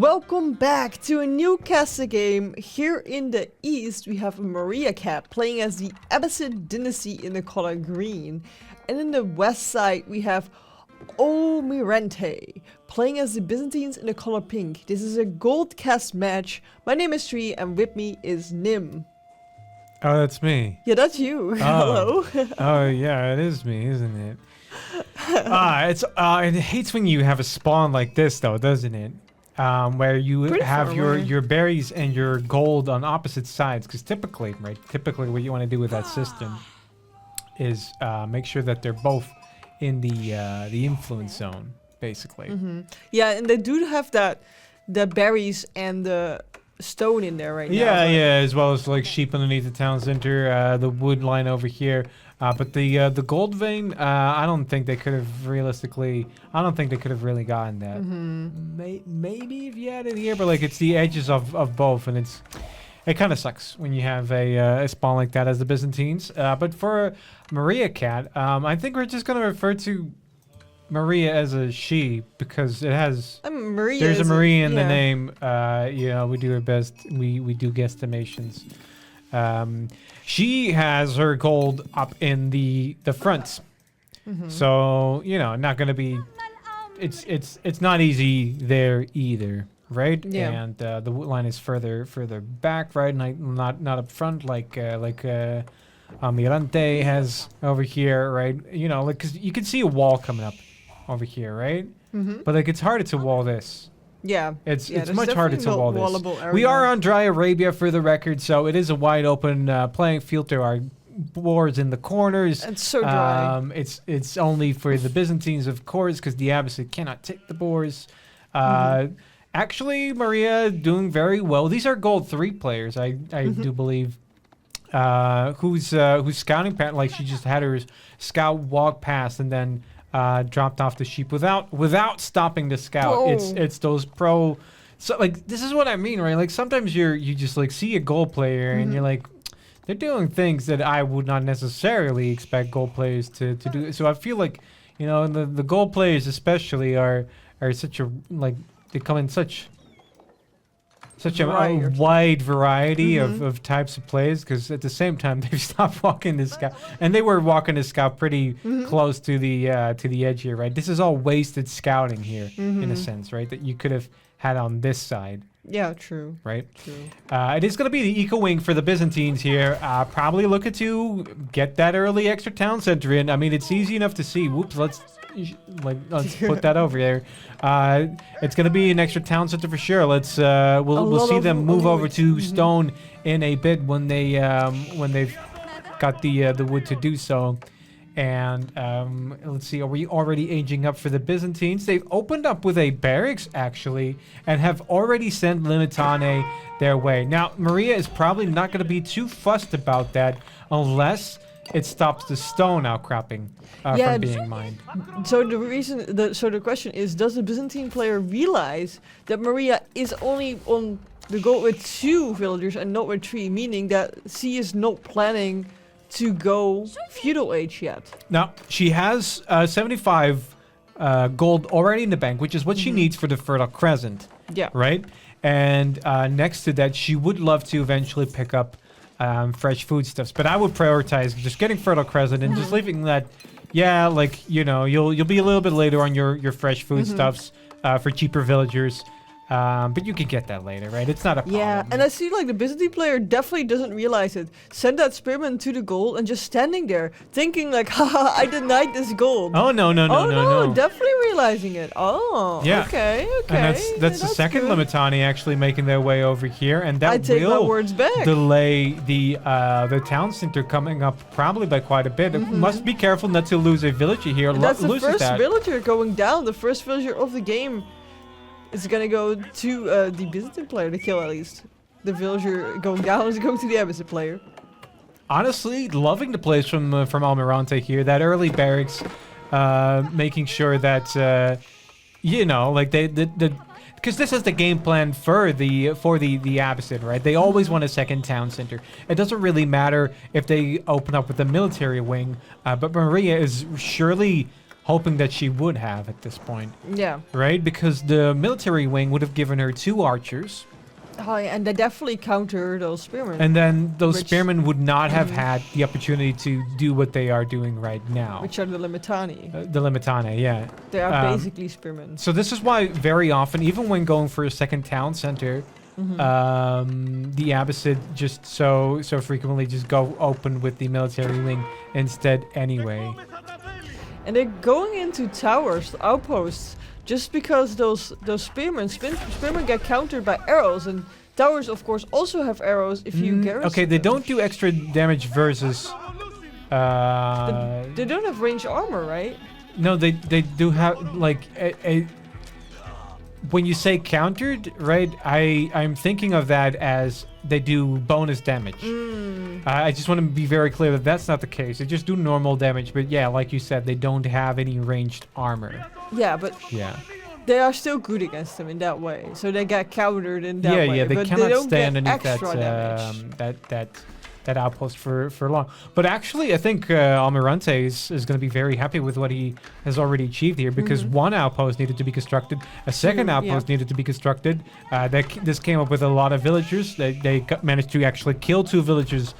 Welcome back to a new castle game. Here in the east we have MatiaCat playing as the Abbasid Dynasty in the color green. And in the west side we have O Almitante playing as the Byzantines in the color pink. This is a gold cast match. My name is Trui and with me is Nim. Oh, that's me. Yeah, that's you. Oh. Hello. Oh, yeah, it is me, isn't it? It hates when you have a spawn like this, though, doesn't it? Where you Pretty have far away. your berries and your gold on opposite sides. Because typically, what you want to do with that system is make sure that they're both in the influence zone, basically. Yeah, and they do have the berries and the stone in there right now. Yeah, as well as like sheep underneath the town center, the wood line over here. But the gold vein, I don't think they could have realistically. I don't think they could have really gotten that. Maybe if you had it here, but like it's the edges of both, and it kind of sucks when you have a spawn like that as the Byzantines. But for MatiaCat, I think we're just gonna refer to Maria as a she because it has. Maria. There's a Maria in the name. We do our best. We do guesstimations. She has her gold up in the front, so not gonna be. It's not easy there either, right? Yeah. And the wood line is further back, right? Not up front like Almirante has over here, right? Because you can see a wall coming up over here, right? But like it's harder to wall this. Yeah. It's much harder to wall this. Area. We are on dry Arabia for the record, so it is a wide open playing field. There are boards in the corners. It's so dry. It's only for the Byzantines, of course, because the Abbasid cannot take the boars. Actually, Maria doing very well. These are gold 3 players, I do believe. Who's scouting past, like she just had her scout walk past and then dropped off the sheep without stopping the scout. Oh. It's those pro. So like this is what I mean, right? Like sometimes you just like see a gold player and you're like, they're doing things that I would not necessarily expect gold players to do. So I feel like the gold players especially are such a like they come in such a wide variety of types of plays because at the same time they've stopped walking the scout and they were walking the scout pretty close to the edge here, right? This is all wasted scouting here in a sense, right? That you could have had on this side. Yeah, true. Right? True. It is going to be the eco wing for the Byzantines here. Probably looking to get that early extra town center in. I mean, it's easy enough to see. Whoops, let's put that over there. It's going to be an extra town center for sure. We'll see them move over to stone in a bit when they've got the wood to do so. And let's see, are we already aging up for the Byzantines? They've opened up with a barracks, actually, and have already sent Limitane their way. Now, Maria is probably not going to be too fussed about that unless it stops the stone outcropping from being mined. So the question is, does the Byzantine player realize that Maria is only on the goal with 2 villagers and not with 3, meaning that she is not planning to go feudal age yet? Now, she has 75 gold already in the bank, which is what she needs for the Fertile Crescent. Yeah. Right? And next to that, she would love to eventually pick up fresh foodstuffs. But I would prioritize just getting Fertile Crescent and just leaving that, you'll be a little bit later on your fresh foodstuffs for cheaper villagers. But you can get that later, right? It's not a problem. Yeah, and I see like the Byzantine player definitely doesn't realize it. Send that spearman to the gold and just standing there, thinking like, haha, I denied this gold. Oh, no. Definitely realizing it. Oh, yeah. Okay. And that's the second good. Limitani actually making their way over here, and that I take my will words back. delay the town center coming up probably by quite a bit. Must be careful not to lose a villager here. And that's the first villager going down. The first villager of the game. It's gonna go to the Byzantine player to kill at least. The villager going down is going to the Abbasid player. Honestly, loving the plays from Almirante here. That early barracks, making sure that because this is the game plan for the Abbasid, right? They always want a second town center. It doesn't really matter if they open up with a military wing, but Maria is surely hoping that she would have at this point, Yeah. right? Because the military wing would have given her 2 archers, Oh, yeah, and they definitely counter those spearmen. and then those Which- spearmen would not have had the opportunity to do what they are doing right now. which are the Limitani. The Limitane, yeah. They are um, basically spearmen. So this is why very often, even when going for a second town center, the Abbasid just so frequently just go open with the military wing instead anyway. And they're going into towers, outposts, just because those spearmen get countered by arrows, and towers, of course, also have arrows if you garrison Okay, they them. don't do extra damage versus. They don't have ranged armor, right? No, they do have like a when you say countered, right? I'm thinking of that as they do bonus damage. I just want to be very clear that that's not the case. They just do normal damage, but yeah, like you said, they don't have any ranged armor. Yeah, but Yeah. they are still good against them in that way. So they get countered in that way. Yeah, they but cannot don't stand get underneath extra damage. that outpost for long. But actually, I think Almirante is going to be very happy with what he has already achieved here, because one outpost needed to be constructed, a second outpost needed to be constructed. This came up with a lot of villagers. They managed to actually kill 2 villagers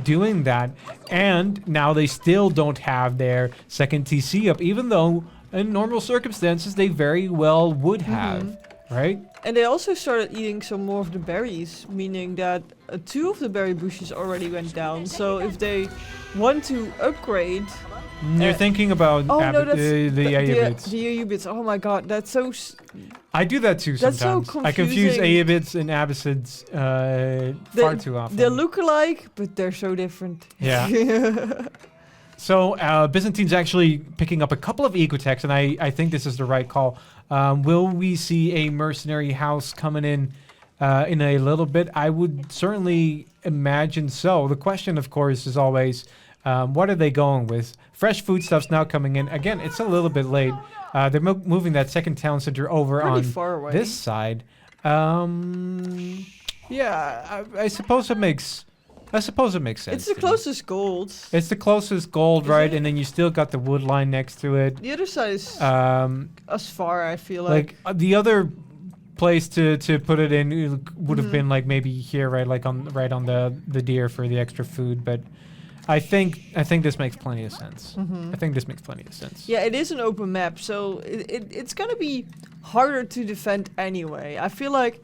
doing that, and now they still don't have their second TC up, even though in normal circumstances they very well would have, right? And they also started eating some more of the berries, meaning that 2 of the berry bushes already went down. So if they want to upgrade... You're thinking about Oh, no, that's the Ayyubids. The Ayyubids. Oh my god, that's so... I do that too That's so sometimes. I confuse confusing. Ayyubids and Abbasids far too often. They look alike, but they're so different. Yeah. So Byzantine's actually picking up a couple of ecotechs, and I think this is the right call. Will we see a mercenary house coming in a little bit? I would certainly imagine so. The question, of course, is always, what are they going with? Fresh foodstuffs now coming in. Again, it's a little bit late. They're moving that second town center over Pretty on far away. this side. Yeah, I suppose it makes... sense. It's the to me. closest gold. It's the closest gold, Is right? it? And then you still got the wood line next to it. The other side is as far, I feel Like the other place to put it in would have been like maybe here, right? Like on the deer for the extra food. But I think this makes plenty of sense. I think this makes plenty of sense. Yeah, it is an open map, so it's gonna be harder to defend anyway. I feel like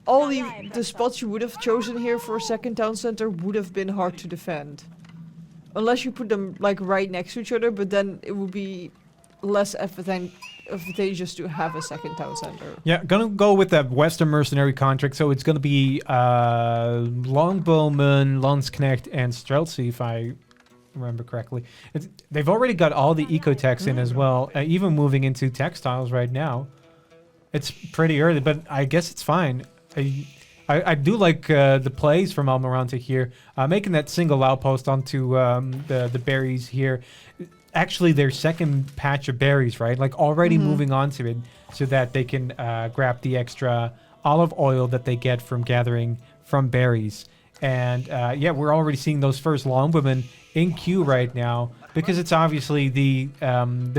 all the spots you would have chosen here for a second town center would have been hard to defend. Unless you put them like right next to each other, but then it would be less advantageous to have a second town center. Yeah, gonna go with that Western mercenary contract. So it's gonna be Longbowman, Landsknecht, and Streltsy, if I remember correctly. They've already got all the ecotechs in as well, even moving into textiles right now. It's pretty early, but I guess it's fine. I do like the plays from Almirante here, making that single outpost onto the berries here. Actually, their second patch of berries, right? Like already moving on to it so that they can grab the extra olive oil that they get from gathering from berries. And yeah, we're already seeing those first longbowmen in queue right now, because it's obviously the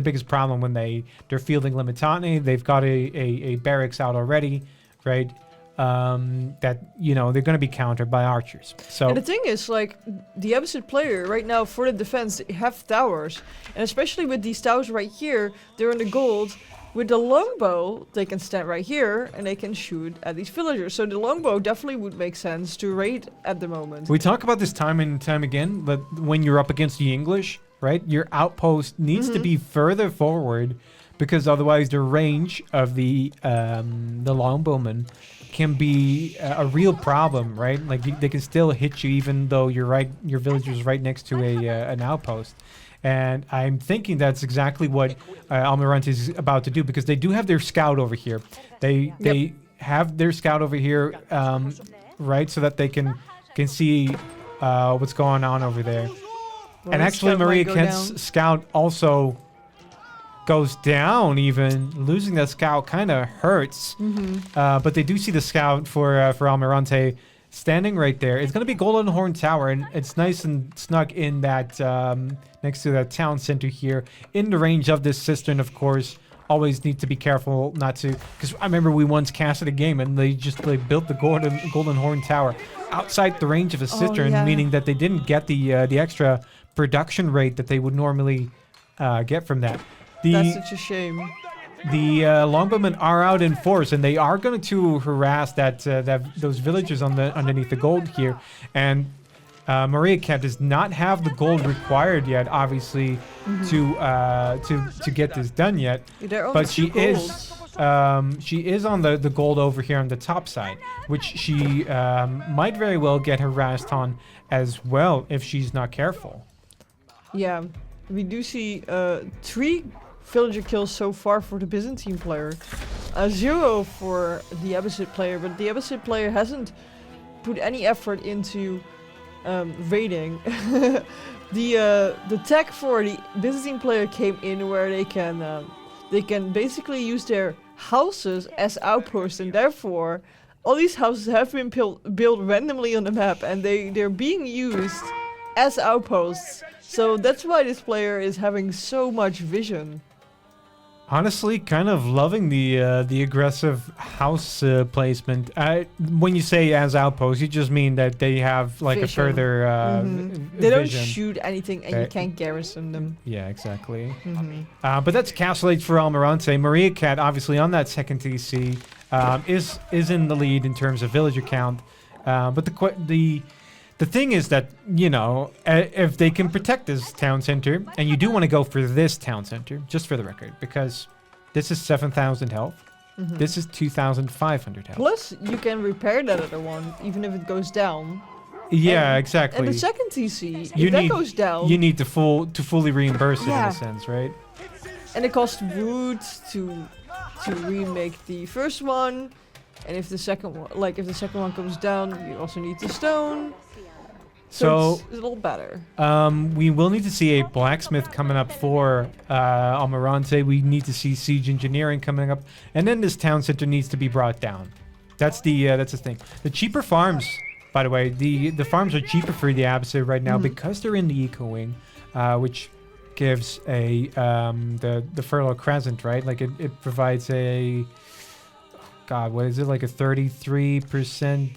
biggest problem when they're fielding Limitani. They've got a barracks out already, right? That, you know, they're going to be countered by archers. So And the thing is, like, the Abbasid player right now for the defense, they have towers. And especially with these towers right here, they're in the gold. With the longbow, they can stand right here and they can shoot at these villagers. So the longbow definitely would make sense to raid at the moment. we talk about this time and time again, but when you're up against the English, right, your outpost needs to be further forward, because otherwise the range of the longbowmen can be a real problem, right? Like they can still hit you even though your villager's right next to an outpost. And I'm thinking that's exactly what Almirante is about to do, because they do have their scout over here. They have their scout over here, right, so that they can see what's going on over there. Well, And the actually, scout might go MatiaCat's down. scout also goes down. Even losing that scout kind of hurts. But they do see the scout for Almirante standing right there. It's going to be Golden Horn Tower, and it's nice and snug in that next to that town center here, in the range of this cistern, of course. Always need to be careful not to, because I remember we once casted a game and they just built the Golden Horn Tower outside the range of a cistern, meaning that they didn't get the extra production rate that they would normally get from that. That's such a shame. The longbowmen are out in force, and they are going to harass those villagers underneath the gold here. And MatiaCat does not have the gold required yet, obviously, to get this done yet. But she is on the gold over here on the top side, which she might very well get harassed on as well if she's not careful. Yeah, we do see 3 villager kills so far for the Byzantine player, 0 for the Abbasid player, but the Abbasid player hasn't put any effort into raiding. The tech for the Byzantine player came in where they can basically use their houses as outposts, and therefore all these houses have been built randomly on the map, and they're being used as outposts. So that's why this player is having so much vision. Honestly, kind of loving the aggressive house placement. When you say as outposts, you just mean that they have like Vision. a further They don't vision. shoot anything, and you can't garrison them. Yeah, exactly. But that's Castle Age for Almirante. MatiaCat, obviously on that second TC, is in the lead in terms of villager count. But the thing is that, you know, if they can protect this town center, and you do want to go for this town center, just for the record, because this is 7,000 health. This is 2,500 health. Plus, you can repair that other one, even if it goes down. Yeah, exactly. And the second TC, if that goes down... You need to fully reimburse it in a sense, right? And it costs wood to remake the first one. And if the second one comes down, you also need the stone. So it's a little better. We will need to see a blacksmith coming up for Almirante. We need to see siege engineering coming up, and then this town center needs to be brought down. That's the thing. The cheaper farms, by the way, the farms are cheaper for the Abbasid right now because they're in the eco wing, which gives a the fertile crescent, right? Like it provides a what is it, like a 33%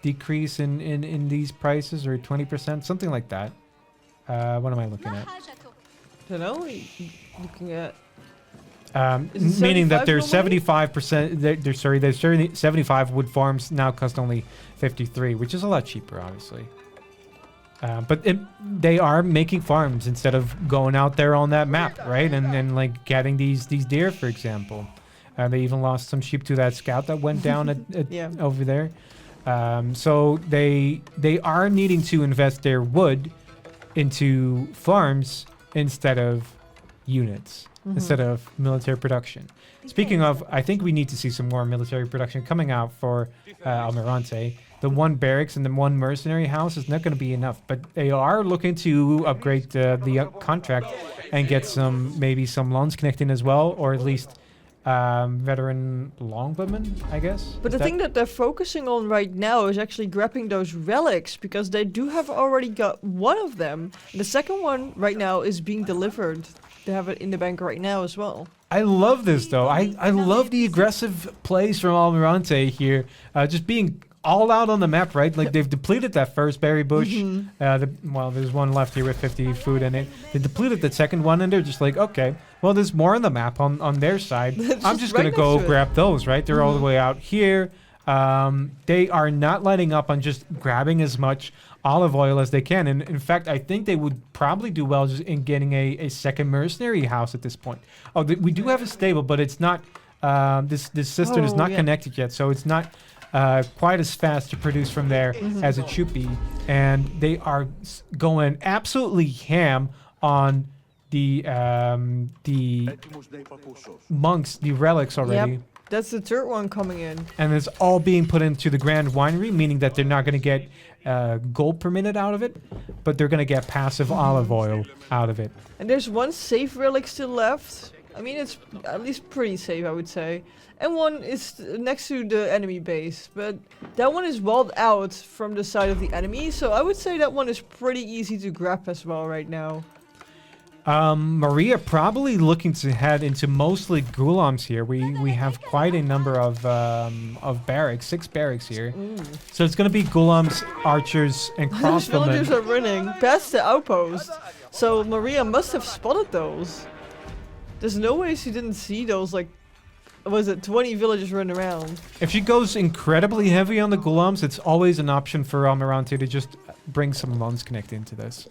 decrease in these prices, or 20%, something like that. What am I looking at? I don't know. Looking at meaning that there's 75 75%. There's 75 wood farms now cost only 53, which is a lot cheaper, obviously. But they are making farms instead of going out there on that map, right? And like getting these deer, for example. They even lost some sheep to that scout that went down over there. So they are needing to invest their wood into farms instead of units, instead of military production. Speaking of, I think we need to see some more military production coming out for Almirante. The one barracks and the one mercenary house is not going to be enough, but they are looking to upgrade the contract and get maybe some loans connecting as well, or at least veteran longbowmen, I guess. But the thing that they're focusing on right now is actually grabbing those relics, because they do have already got one of them. The second one right now is being delivered. They have it in the bank right now as well. I love this though. I love the aggressive plays from Almirante here, just being all out on the map, right? Like they've depleted that first berry bush. Well, there's one left here with 50 food in it. They depleted the second one, and they're just like, okay, well, there's more on the map on their side. I'm just gonna go grab those, right? They're all the way out here. They are not letting up on just grabbing as much olive oil as they can. And in fact, I think they would probably do well just in getting a second mercenary house at this point. Oh, we do have a stable, but it's not. This cistern is not connected yet, so it's not quite as fast to produce from there as it should be. And they are going absolutely ham on the monks, the relics already. Yep. That's the third one coming in. And it's all being put into the Grand Winery, meaning that they're not going to get gold per minute out of it, but they're going to get passive olive oil out of it. And there's one safe relic still left. I mean, it's at least pretty safe, I would say. And one is next to the enemy base, but that one is walled out from the side of the enemy, so I would say that one is pretty easy to grab as well right now. Maria probably looking to head into mostly Ghulams here. We have quite a number of barracks, 6 barracks here. So it's going to be Ghulams, archers, and Those crossbowmen. villagers are running past the outpost, so Maria must have spotted those. There's no way she didn't see those, like, was it 20 villagers running around? If she goes incredibly heavy on the Ghulams, it's always an option for Almirante to just bring some Landsknecht into this.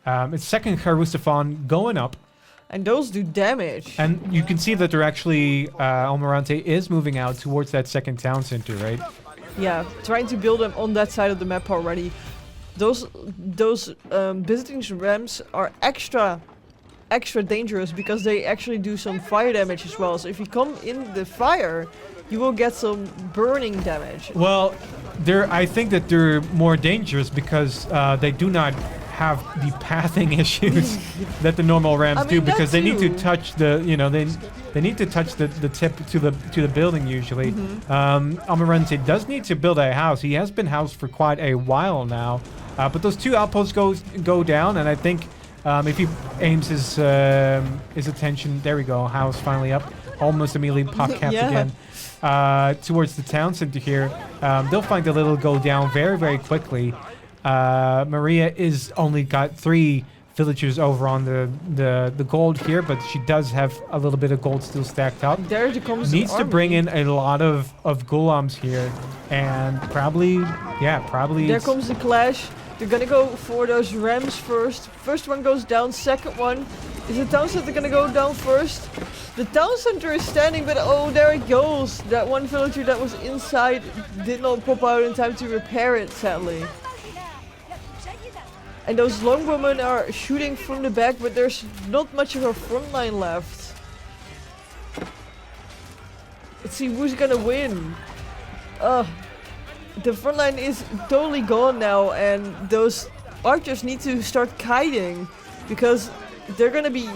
It's second Charustafan going up. And those do damage. And you can see that they're actually, Almirante is moving out towards that second town center, right? Yeah, trying to build them on that side of the map already. Those Byzantine rams are extra dangerous because they actually do some fire damage as well. So if you come in the fire, you will get some burning damage. Well, I think that they're more dangerous because they do not have the pathing issues that the normal rams do, because they need to touch the, they need to touch the tip to the building usually. Almirante does need to build a house. He has been housed for quite a while now, but those 2 outposts go down, and I think if he aims his attention, there we go, house finally up, almost immediately pop capped again. Towards the town center here, they'll find the little go down very, very quickly. Maria is only got 3 villagers over on the gold here, but she does have a little bit of gold still stacked up. There comes Needs to bring in a lot of Ghulams here, and probably. There comes the clash. They're gonna go for those rams first. First one goes down, second one. Is the town center gonna go down first? The town center is standing, but oh, there it goes. That one villager that was inside did not pop out in time to repair it, sadly. And those longbowmen are shooting from the back, but there's not much of a front line left. Let's see who's gonna win. The front line is totally gone now, and those archers need to start kiting because they're gonna be...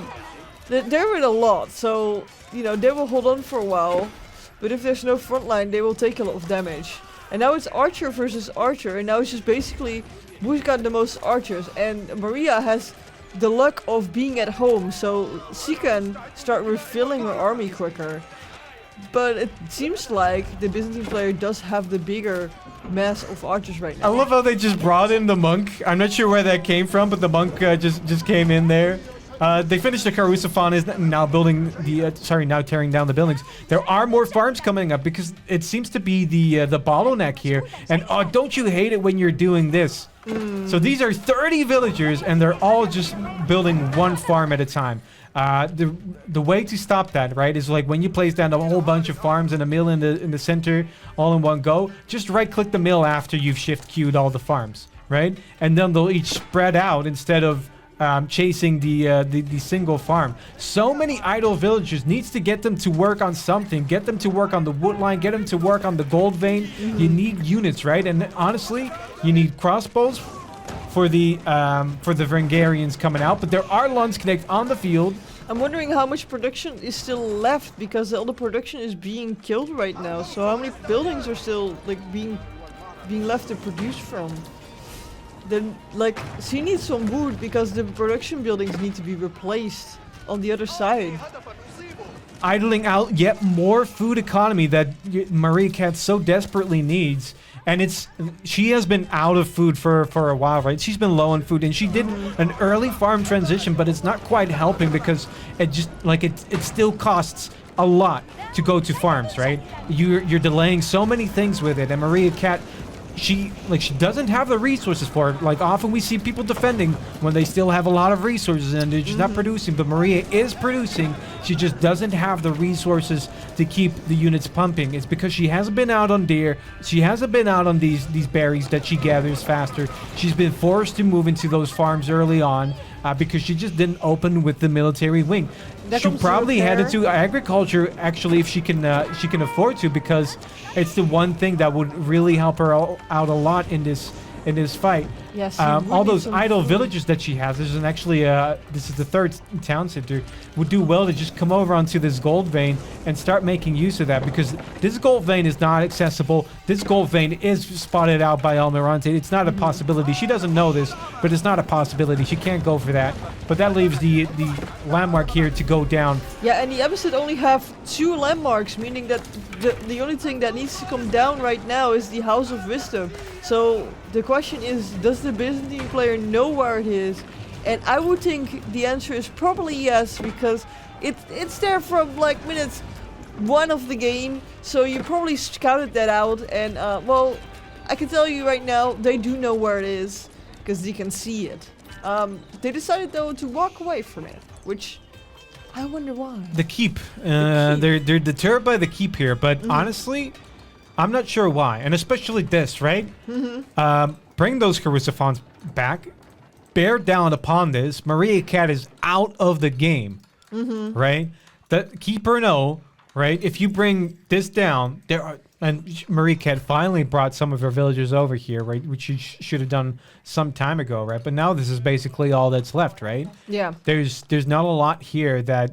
They're in a lot, so, they will hold on for a while. But if there's no front line, they will take a lot of damage. And now it's archer versus archer, and now it's just basically who's got the most archers. And Maria has the luck of being at home, so she can start refilling her army quicker. But it seems like the Byzantine player does have the bigger mass of archers right now. I love how they just brought in the monk. I'm not sure where that came from, but the monk just came in there. They finished the Charustafan, is now building the now tearing down the buildings. There are more farms coming up because it seems to be the bottleneck here. And don't you hate it when you're doing this? So these are 30 villagers, and they're all just building one farm at a time. The way to stop that, right, is like when you place down a whole bunch of farms and a mill in the center all in one go, just right-click the mill after you've shift-queued all the farms, right? And then they'll each spread out instead of chasing the single farm. So many idle villagers needs to get them to work on something, get them to work on the wood line, get them to work on the gold vein. You need units, right? And honestly, you need crossbows for the Vengarians coming out, but there are Landsknecht on the field. I'm wondering how much production is still left, because all the production is being killed right now. So how many buildings are still being left to produce from? Then she needs some wood because the production buildings need to be replaced on the other side. Idling out yet more food economy that MatiaCat so desperately needs. And she has been out of food for a while, right? She's been low on food, and she did an early farm transition, but it's not quite helping because it just it still costs a lot to go to farms, right? You're delaying so many things with it, and MatiaCat, she doesn't have the resources for it. Like, often we see people defending when they still have a lot of resources and they're just not producing, but Maria is producing. She just doesn't have the resources to keep the units pumping. It's because she hasn't been out on deer. She hasn't been out on these berries that she gathers faster. She's been forced to move into those farms early on because she just didn't open with the military wing. She probably headed to agriculture, actually, if she can afford to, because it's the one thing that would really help her out a lot in this fight. Yes, all those idle villages that she has. This is actually this is the third town center. Would do well to just come over onto this gold vein and start making use of that, because this gold vein is not accessible. This gold vein is spotted out by Almirante. It's not a possibility. She doesn't know this, but it's not a possibility. She can't go for that. But that leaves the landmark here to go down. Yeah, and the Abbasid only have 2 landmarks, meaning that the only thing that needs to come down right now is the House of Wisdom. So the question is, does the Byzantine player know where it is? And I would think the answer is probably yes, because it's there from like minute 1 of the game, so you probably scouted that out. And well, I can tell you right now, they do know where it is, because they can see it. They decided though to walk away from it, which I wonder why. The keep. They're deterred by the keep here, but honestly, I'm not sure why. And especially this, right? Bring those Carusophons back. Bear down upon this. MatiaCat is out of the game, right? The keeper no, right? If you bring this down, there are, and MatiaCat finally brought some of her villagers over here, right? Which she should have done some time ago, right? But now this is basically all that's left, right? Yeah. There's not a lot here that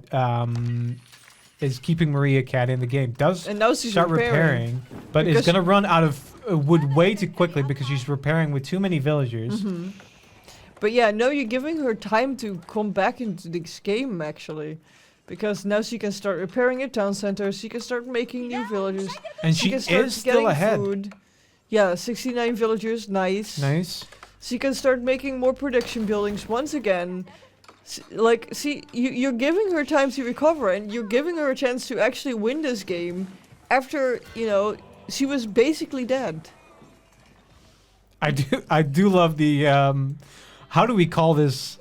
is keeping MatiaCat in the game. Does and now she's start repairing, but is gonna run out of wood way too quickly because she's repairing with too many villagers. But yeah, no, you're giving her time to come back into this game, actually. Because now she can start repairing her town center, she can start making new villagers. And she can start is still ahead. Food. Yeah, 69 villagers, nice. Nice. She can start making more production buildings once again. Like, see, you're giving her time to recover, and you're giving her a chance to actually win this game after, you know, she was basically dead. I do love the how do we call this?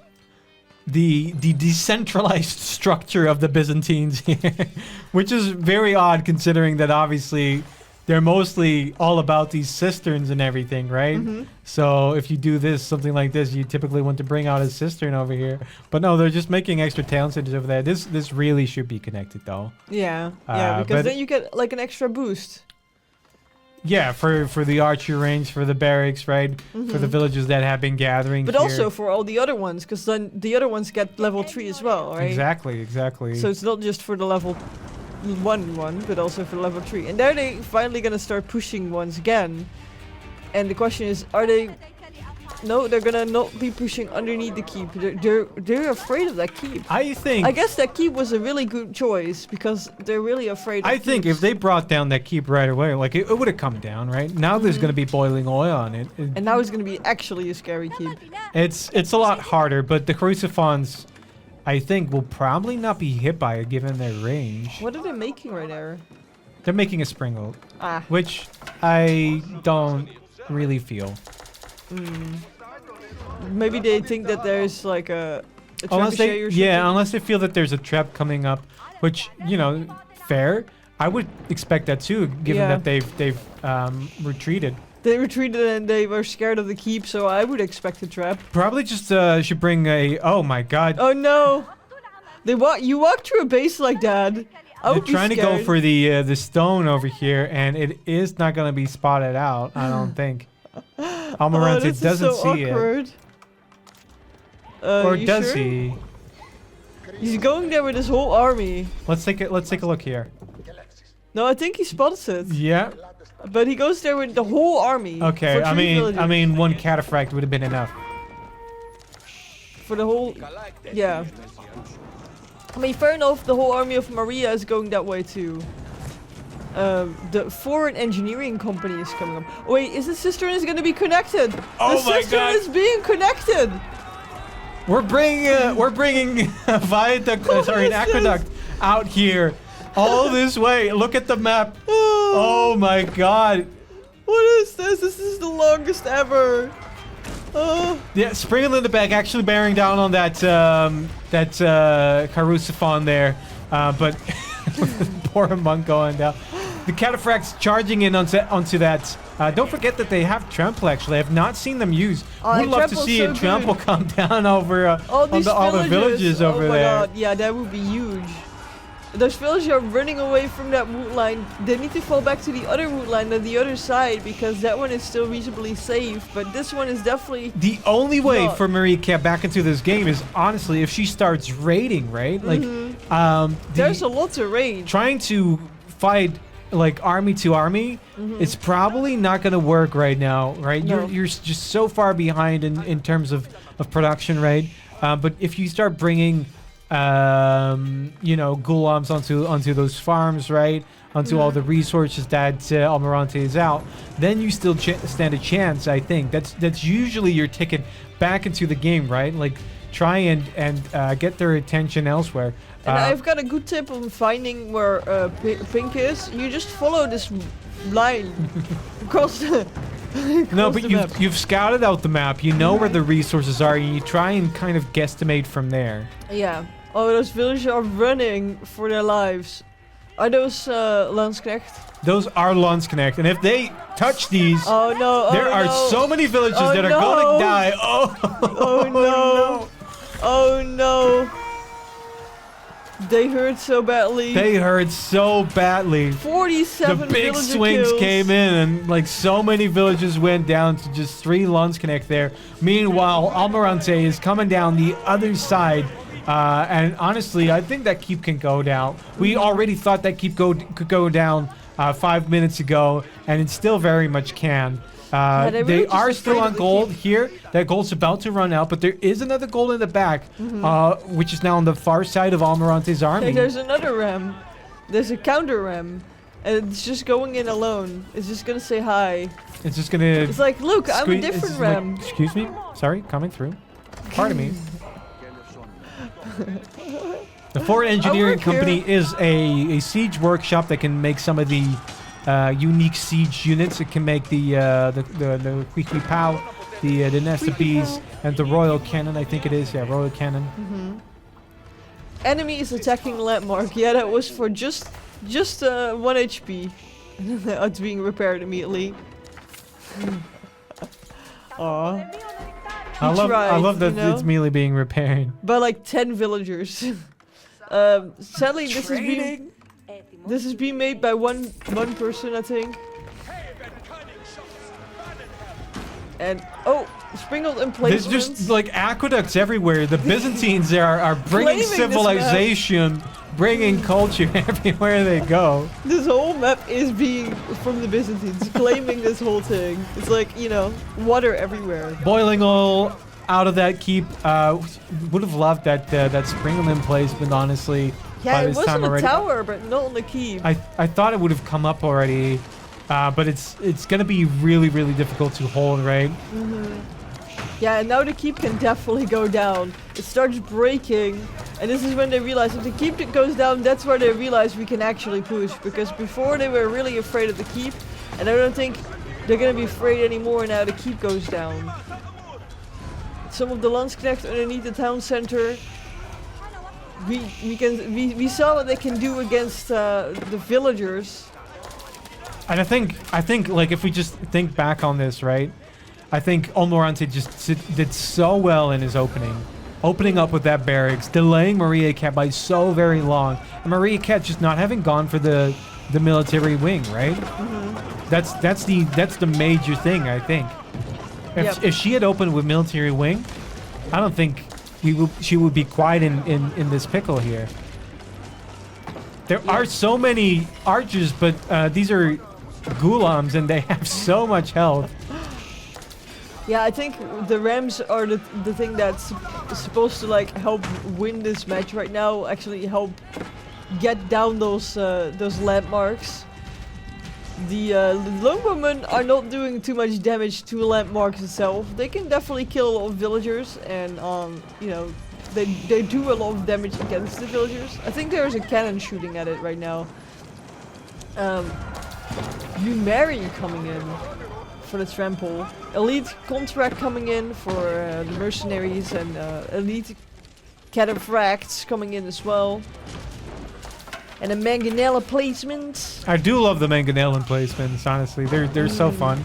The decentralized structure of the Byzantines here, which is very odd considering that obviously they're mostly all about these cisterns and everything, right? So if you do this, something like this, you typically want to bring out a cistern over here. But no, they're just making extra town centers over there. This really should be connected though. Yeah, because then you get like an extra boost. Yeah, for the archer range, for the barracks, right? For the villages that have been gathering But here. also for all the other ones, because then the other ones get level 3 as well, right? Exactly. So it's not just for the level 1, but also for level 3. And there they finally gonna start pushing once again. And the question is, are they... No, they're gonna not be pushing underneath the keep. They're afraid of that keep. I guess that keep was a really good choice because they're really afraid of I think if they brought down that keep right away, like it would have come down, right? Now there's gonna be boiling oil on it. And now it's gonna be actually a scary keep. It's a lot harder, but the Carusophons, I think, will probably not be hit by it given their range. What are they making right there? They're making a spring oak, Ah. which I don't really feel. Maybe they think that there's like a Unless trebuchet they, or something. unless they feel that there's a trap coming up, which, you know, fair. I would expect that too, given that they've retreated. They retreated and they were scared of the keep, so I would expect a trap. Probably just should bring a. Oh my God! Oh no! You walk through a base like that. They're trying to go for the stone over here, and it is not going to be spotted out. I don't think. Almirante doesn't see awkward. it. Or does sure? he? He's going there with his whole army. Let's take a look here. No, I think he spots it. Yeah. But he goes there with the whole army. Okay, I mean, one cataphract would have been enough. For the whole, yeah. I mean, fair enough. The whole army of Maria is going that way too. The foreign engineering company is coming up. Oh, wait, is the cistern is going to be connected? Oh the my cistern God. is being connected. We're bringing an aqueduct out here, all this way. Look at the map. Oh my God. What is this? This is the longest ever. Yeah, Sprinkle in the back, actually bearing down on that Carusophon there, but poor monk going down. The cataphracts charging in onto that. Don't forget that they have trample. Actually, I have not seen them use. Would love to see a trample come down over all the villages over there. God. Yeah, that would be huge. Those villagers are running away from that wood line. They need to fall back to the other wood line on the other side because that one is still reasonably safe. But this one is definitely the only way not. for MatiaCat back into this game is honestly if she starts raiding, right? Like, there's a lot to raid. Trying to fight like army to army, it's probably not going to work right now, right? No. You're just so far behind in terms of production, right? But if you start bringing you know, Gulams onto those farms, right? Onto all the resources that Almirante is out, then you still stand a chance. I think that's usually your ticket back into the game, right? Like try and get their attention elsewhere. And I've got a good tip on finding where Pink is. You just follow this line across the. No, but the map. you've scouted out the map. You know where the resources are, and you try and kind of guesstimate from there. Yeah. Oh, those villagers are running for their lives. Are those Landsknecht? Those are Landsknecht, and if they touch these, oh no! there are so many villagers that are gonna die. Oh, oh no! Oh no! They hurt so badly. They hurt so badly. 47 The big villager swings kills. came in, and like so many villages went down to just 3 Landsknecht there. Meanwhile, Almirante is coming down the other side. And honestly, I think that keep can go down. We already thought that keep could go down 5 minutes ago, and it still very much can. They are still on gold here. That gold's about to run out, but there is another gold in the back, which is now on the far side of Almirante's army. Hey, there's another ram. There's a counter ram. And it's just going in alone. It's just gonna say hi. It's just gonna... It's like, look, I'm a different ram. Like, excuse me? Sorry, coming through. Pardon me. The Fort Engineering Company is a siege workshop that can make some of the unique siege units. It can make the Quiqui Pow, the Nest of Bees, and the Royal Cannon, I think it is. Yeah, Royal Cannon. Enemy is attacking landmark. Yeah, that was for just 1 HP. It's being repaired immediately. Aww. I love that it's immediately being repaired. By like 10 villagers. Sadly, this is being made by one person, I think. And oh, sprinkled emplacements. There's just like aqueducts everywhere. The Byzantines are bringing civilization, bringing culture everywhere they go. This whole map is being from the Byzantines, claiming this whole thing. It's like, you know, water everywhere. Boiling oil out of that keep. Would have loved that sprinkled emplacement, honestly. Yeah, by it this was time on the already. tower, but not on the keep. I thought it would have come up already, but it's gonna be really difficult to hold, right? Yeah, and now the keep can definitely go down. It starts breaking, and this is when they realize if the keep goes down, that's where they realize we can actually push. Because before they were really afraid of the keep, and I don't think they're gonna be afraid anymore now the keep goes down. Some of the Landsknecht underneath the town center. We saw what they can do against the villagers. And I think like if we just think back on this, right? I think Almirante just did so well in his opening up with that barracks, delaying MatiaCat by so very long, and MatiaCat just not having gone for the military wing, right? That's the major thing, I think. If she had opened with military wing, I don't think she would be quite in this pickle here. There are so many archers, but these are Gulams, and they have so much health. Yeah, I think the Rams are the thing that's supposed to like help win this match right now. Actually, help get down those landmarks. The Longbowmen are not doing too much damage to landmarks itself. They can definitely kill a lot of villagers, and you know, they do a lot of damage against the villagers. I think there's a cannon shooting at it right now. Numeri coming in for the trample. Elite contract coming in for the mercenaries, and elite cataphracts coming in as well. And a mangonella placement. I do love the mangonella placements, honestly. They're so fun.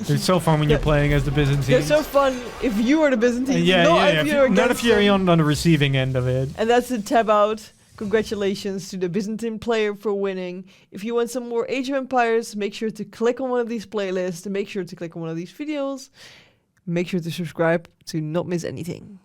They're so fun when you're playing as the Byzantines. They're so fun if you are the Byzantines. Yeah. If you're Not if you're against them. on the receiving end of it. And that's the tab out. Congratulations to the Byzantine player for winning. If you want some more Age of Empires, make sure to click on one of these playlists and make sure to click on one of these videos. Make sure to subscribe to not miss anything.